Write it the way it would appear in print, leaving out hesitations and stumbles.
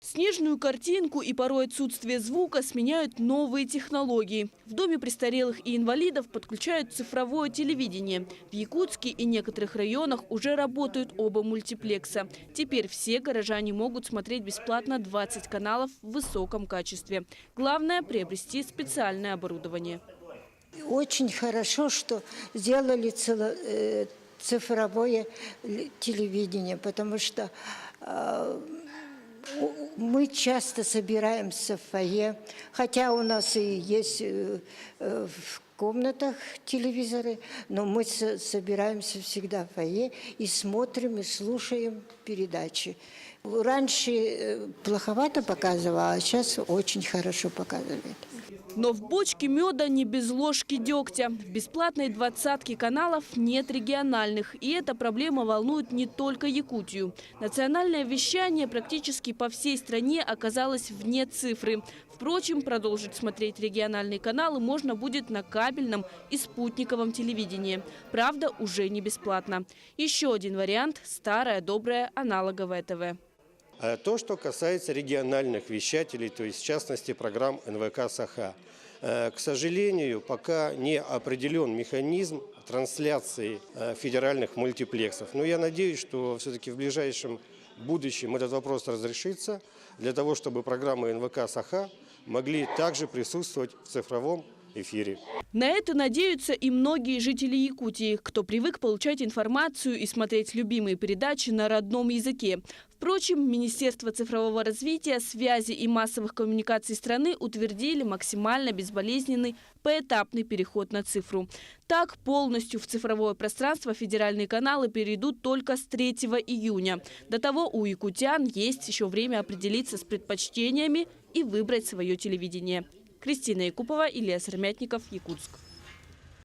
Снежную картинку и порой отсутствие звука сменяют новые технологии. В доме престарелых и инвалидов подключают цифровое телевидение. В Якутске и некоторых районах уже работают оба мультиплекса. Теперь все горожане могут смотреть бесплатно 20 каналов в высоком качестве. Главное – приобрести специальное оборудование. Очень хорошо, что сделали цифровое телевидение, потому что мы часто собираемся в фойе, хотя у нас и есть в комнатах телевизоры, но мы собираемся всегда в фойе и смотрим, и слушаем передачи. Раньше плоховато показывала, а сейчас очень хорошо показывает. Но в бочке меда не без ложки дегтя. В бесплатной 20-ке каналов нет региональных. И эта проблема волнует не только Якутию. Национальное вещание практически по всей стране оказалось вне цифры. Впрочем, продолжить смотреть региональные каналы можно будет на кабельном и спутниковом телевидении. Правда, уже не бесплатно. Еще один вариант – старое доброе аналоговое ТВ. То, что касается региональных вещателей, то есть в частности программ НВК «Саха». К сожалению, пока не определен механизм трансляции федеральных мультиплексов. Но я надеюсь, что все-таки в ближайшем будущем этот вопрос разрешится, для того, чтобы программы НВК «Саха» могли также присутствовать в цифровом эфире. На это надеются и многие жители Якутии, кто привык получать информацию и смотреть любимые передачи на родном языке. Впрочем, Министерство цифрового развития, связи и массовых коммуникаций страны утвердили максимально безболезненный поэтапный переход на цифру. Так, полностью в цифровое пространство федеральные каналы перейдут только с 3 июня. До того у якутян есть еще время определиться с предпочтениями и выбрать свое телевидение. Кристина Якупова, Илья Сыромятников, Якутск.